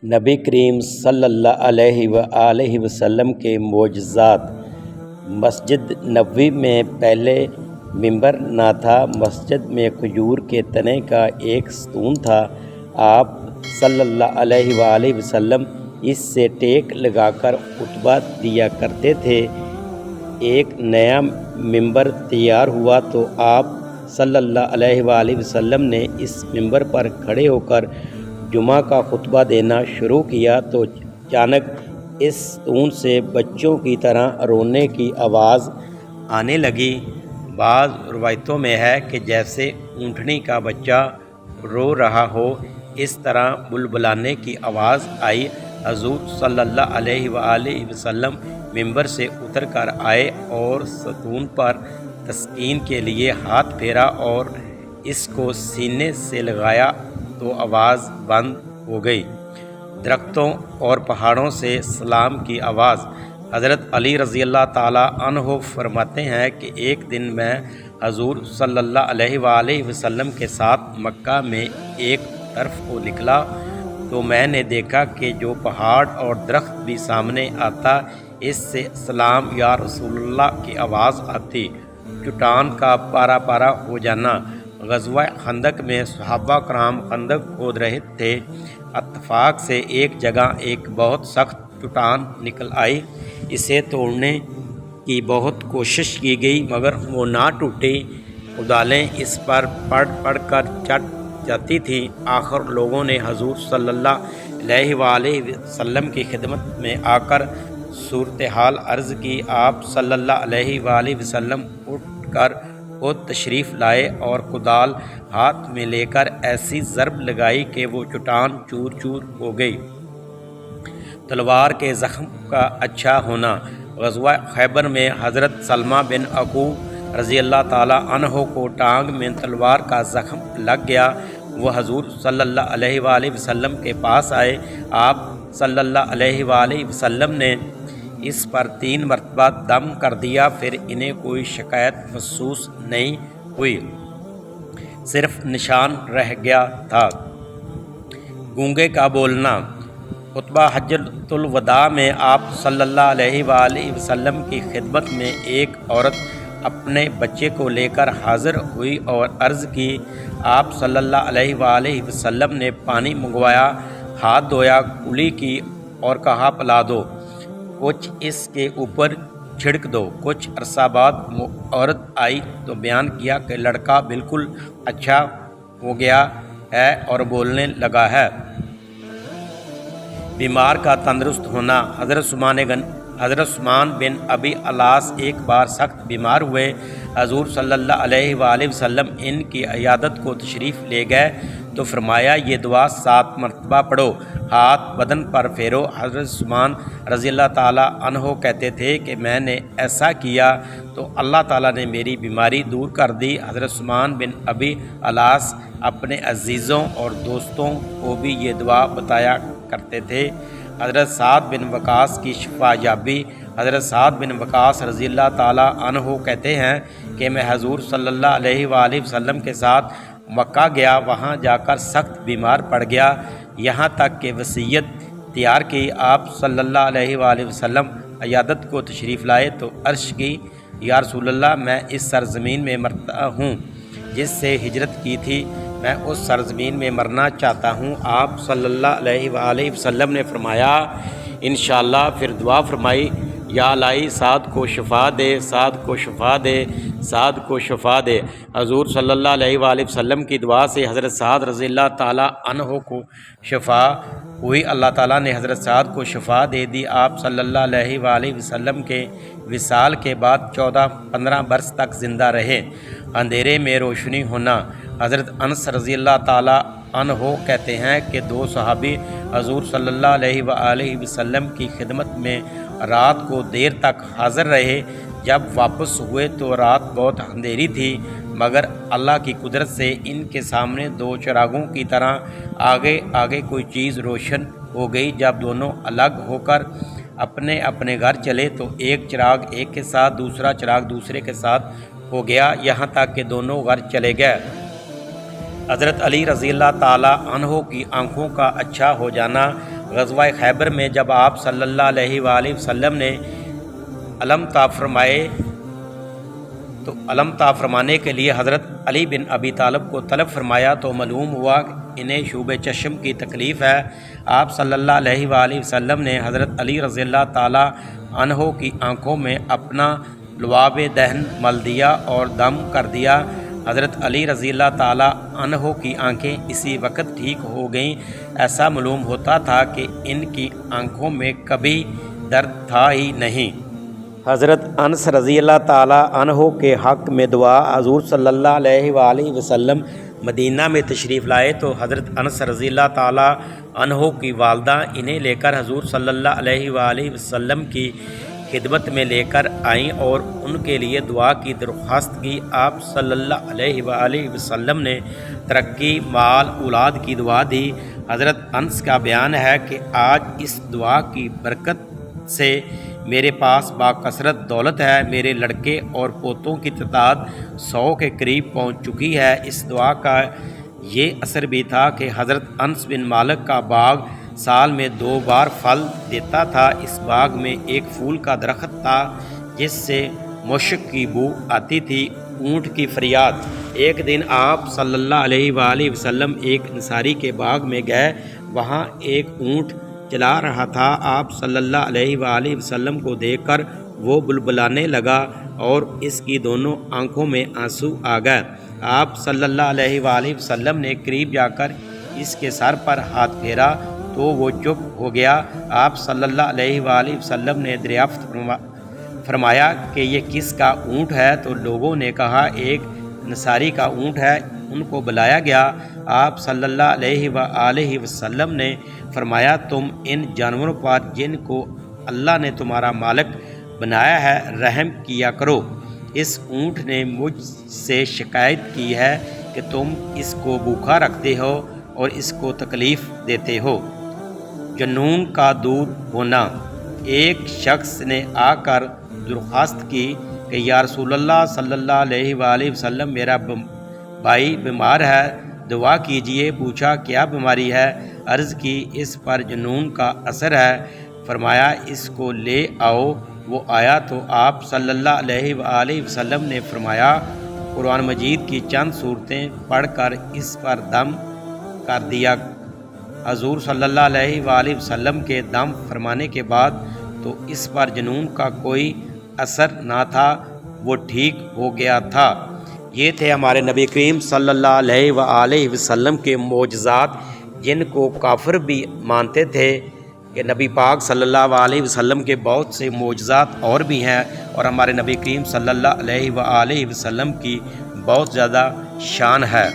نبی کریم صلی اللہ علیہ وآلہ وسلم کے معجزات۔ مسجد نبوی میں پہلے ممبر نہ تھا، مسجد میں کھجور کے تنے کا ایک ستون تھا۔ آپ صلی اللہ علیہ وآلہ وسلم اس سے ٹیک لگا کر خطبہ دیا کرتے تھے۔ ایک نیا ممبر تیار ہوا تو آپ صلی اللہ علیہ وآلہ وسلم نے اس ممبر پر کھڑے ہو کر جمعہ کا خطبہ دینا شروع کیا تو اچانک اس ستون سے بچوں کی طرح رونے کی آواز آنے لگی۔ بعض روایتوں میں ہے کہ جیسے اونٹنی کا بچہ رو رہا ہو، اس طرح بلبلانے کی آواز آئی۔ حضور صلی اللہ علیہ وآلہ وسلم ممبر سے اتر کر آئے اور ستون پر تسکین کے لیے ہاتھ پھیرا اور اس کو سینے سے لگایا تو آواز بند ہو گئی۔ درختوں اور پہاڑوں سے سلام کی آواز۔ حضرت علی رضی اللہ تعالیٰ عنہ فرماتے ہیں کہ ایک دن میں حضور صلی اللہ علیہ وآلہ وسلم کے ساتھ مکہ میں ایک طرف کو نکلا تو میں نے دیکھا کہ جو پہاڑ اور درخت بھی سامنے آتا، اس سے سلام یا رسول اللہ کی آواز آتی۔ چٹان کا پارا پارا ہو جانا۔ غزوہ خندق میں صحابہ کرام خندق کھود رہے تھے، اتفاق سے ایک جگہ ایک بہت سخت چٹان نکل آئی۔ اسے توڑنے کی بہت کوشش کی گئی مگر وہ نہ ٹوٹی۔ کدالیں اس پر پڑ کر چٹ جاتی تھیں۔ آخر لوگوں نے حضور صلی اللہ علیہ وآلہ وسلم کی خدمت میں آ کر صورتحال عرض کی۔ آپ صلی اللہ علیہ وآلہ وسلم اٹھ کر خود تشریف لائے اور کدال ہاتھ میں لے کر ایسی ضرب لگائی کہ وہ چٹان چور چور ہو گئی۔ تلوار کے زخم کا اچھا ہونا۔ غزوہ خیبر میں حضرت سلمہ بن عقوع رضی اللہ تعالیٰ عنہ کو ٹانگ میں تلوار کا زخم لگ گیا۔ وہ حضور صلی اللہ علیہ وآلہ وسلم کے پاس آئے۔ آپ صلی اللہ علیہ وآلہ وسلم نے اس پر 3 مرتبہ دم کر دیا، پھر انہیں کوئی شکایت محسوس نہیں ہوئی، صرف نشان رہ گیا تھا۔ گونگے کا بولنا۔ خطبہ حجۃ الوداع میں آپ صلی اللہ علیہ وآلہ وسلم کی خدمت میں ایک عورت اپنے بچے کو لے کر حاضر ہوئی اور عرض کی۔ آپ صلی اللہ علیہ وآلہ وسلم نے پانی منگوایا، ہاتھ دھویا، کلی کی اور کہا پلا دو، کچھ اس کے اوپر چھڑک دو۔ کچھ عرصہ بعد عورت آئی تو بیان کیا کہ لڑکا بالکل اچھا ہو گیا ہے اور بولنے لگا ہے۔ بیمار کا تندرست ہونا۔ حضرت عثمان بن ابی العاص ایک بار سخت بیمار ہوئے۔ حضور صلی اللہ علیہ وآلہ وسلم ان کی عیادت کو تشریف لے گئے تو فرمایا یہ دعا 7 مرتبہ پڑھو، ہاتھ بدن پر پھیرو۔ حضرت عثمان رضی اللہ تعالیٰ عنہ کہتے تھے کہ میں نے ایسا کیا تو اللہ تعالیٰ نے میری بیماری دور کر دی۔ حضرت عثمان بن ابی العاص اپنے عزیزوں اور دوستوں کو بھی یہ دعا بتایا کرتے تھے۔ حضرت سعد بن وقاص کی شفا یابی۔ حضرت سعد بن وقاص رضی اللہ تعالیٰ عنہ کہتے ہیں کہ میں حضور صلی اللہ علیہ وآلہ وسلم کے ساتھ مکہ گیا، وہاں جا کر سخت بیمار پڑ گیا، یہاں تک کہ وصیت تیار کی۔ آپ صلی اللہ علیہ وآلہ وسلم عیادت کو تشریف لائے تو عرض کی، یا رسول اللہ میں اس سرزمین میں مرتا ہوں جس سے ہجرت کی تھی، میں اس سرزمین میں مرنا چاہتا ہوں۔ آپ صلی اللہ علیہ وآلہ وسلم نے فرمایا انشاءاللہ، پھر دعا فرمائی، یا الہی سعد کو شفا دے، سعد کو شفا دے، سعد کو شفا دے۔ حضور صلی اللہ علیہ وآلہ وسلم کی دعا سے حضرت سعد رضی اللہ تعالیٰ عنہ کو شفا ہوئی۔ اللہ تعالیٰ نے حضرت سعد کو شفا دے دی۔ آپ صلی اللہ علیہ وآلہ وسلم کے وصال کے بعد 14-15 برس تک زندہ رہے۔ اندھیرے میں روشنی ہونا۔ حضرت انس رضی اللہ تعالیٰ عنہ کہتے ہیں کہ 2 صحابی حضور صلی اللہ علیہ وآلہ وسلم کی خدمت میں رات کو دیر تک حاضر رہے۔ جب واپس ہوئے تو رات بہت اندھیری تھی، مگر اللہ کی قدرت سے ان کے سامنے 2 چراغوں کی طرح آگے آگے کوئی چیز روشن ہو گئی۔ جب دونوں الگ ہو کر اپنے اپنے گھر چلے تو ایک چراغ ایک کے ساتھ، دوسرا چراغ دوسرے کے ساتھ ہو گیا، یہاں تک کہ دونوں گھر چلے گئے۔ حضرت علی رضی اللہ تعالیٰ عنہ کی آنکھوں کا اچھا ہو جانا۔ غزوہ خیبر میں جب آپ صلی اللہ علیہ وآلہ وسلم نے علم تاب فرمائے تو علم تاب فرمانے کے لیے حضرت علی بن ابی طالب کو طلب فرمایا تو معلوم ہوا انہیں شوب چشم کی تکلیف ہے۔ آپ صلی اللہ علیہ وآلہ وسلم نے حضرت علی رضی اللہ تعالی عنہ کی آنکھوں میں اپنا لعاب دہن مل دیا اور دم کر دیا۔ حضرت علی رضی اللہ تعالی عنہ کی آنکھیں اسی وقت ٹھیک ہو گئیں۔ ایسا معلوم ہوتا تھا کہ ان کی آنکھوں میں کبھی درد تھا ہی نہیں۔ حضرت انس رضی اللہ تعالی عنہ کے حق میں دعا۔ حضور صلی اللہ علیہ وآلہ وسلم مدینہ میں تشریف لائے تو حضرت انس رضی اللہ تعالی عنہ کی والدہ انہیں لے کر حضور صلی اللہ علیہ وآلہ وسلم کی خدمت میں لے کر آئیں اور ان کے لیے دعا کی درخواست کی۔ آپ صلی اللہ علیہ وآلہ وسلم نے ترقی، مال، اولاد کی دعا دی۔ حضرت انس کا بیان ہے کہ آج اس دعا کی برکت سے میرے پاس باکثرت دولت ہے، میرے لڑکے اور پوتوں کی تعداد 100 کے قریب پہنچ چکی ہے۔ اس دعا کا یہ اثر بھی تھا کہ حضرت انس بن مالک کا باغ سال میں 2 بار پھل دیتا تھا۔ اس باغ میں ایک پھول کا درخت تھا جس سے مشک کی بو آتی تھی، اونٹ کی فریاد۔ ایک دن آپ صلی اللہ علیہ وآلہ وسلم ایک انصاری کے باغ میں گئے، وہاں ایک اونٹ چلا رہا تھا۔ آپ صلی اللہ علیہ وآلہ وسلم کو دیکھ کر وہ بلبلانے لگا اور اس کی دونوں آنکھوں میں آنسو آ گئے۔ آپ صلی اللہ علیہ وآلہ وسلم نے قریب جا کر اس کے سر پر ہاتھ پھیرا تو وہ چپ ہو گیا۔ آپ صلی اللہ علیہ وآلہ وسلم نے دریافت فرمایا کہ یہ کس کا اونٹ ہے؟ تو لوگوں نے کہا ایک انصاری کا اونٹ ہے۔ ان کو بلایا گیا۔ آپ صلی اللہ علیہ وآلہ وسلم نے فرمایا تم ان جانوروں پر جن کو اللہ نے تمہارا مالک بنایا ہے رحم کیا کرو۔ اس اونٹ نے مجھ سے شکایت کی ہے کہ تم اس کو بھوکا رکھتے ہو اور اس کو تکلیف دیتے ہو۔ جنون کا دور ہونا۔ ایک شخص نے آ کر درخواست کی کہ یا رسول اللہ صلی اللہ علیہ وآلہ وسلم میرا بھائی بیمار ہے، دعا کیجئے۔ پوچھا کیا بیماری ہے؟ عرض کی اس پر جنون کا اثر ہے۔ فرمایا اس کو لے آؤ۔ وہ آیا تو آپ صلی اللہ علیہ وآلہ وسلم نے فرمایا قرآن مجید کی چند صورتیں پڑھ کر اس پر دم کر دیا۔ حضور صلی اللہ علیہ وآلہ وسلم کے دم فرمانے کے بعد تو اس پر جنون کا کوئی اثر نہ تھا، وہ ٹھیک ہو گیا تھا۔ یہ تھے ہمارے نبی کریم صلی اللہ علیہ وآلہ وسلم کے معجزات، جن کو کافر بھی مانتے تھے کہ نبی پاک صلی اللہ علیہ وسلم کے بہت سے معجزات اور بھی ہیں، اور ہمارے نبی کریم صلی اللہ علیہ وآلہ وسلم کی بہت زیادہ شان ہے۔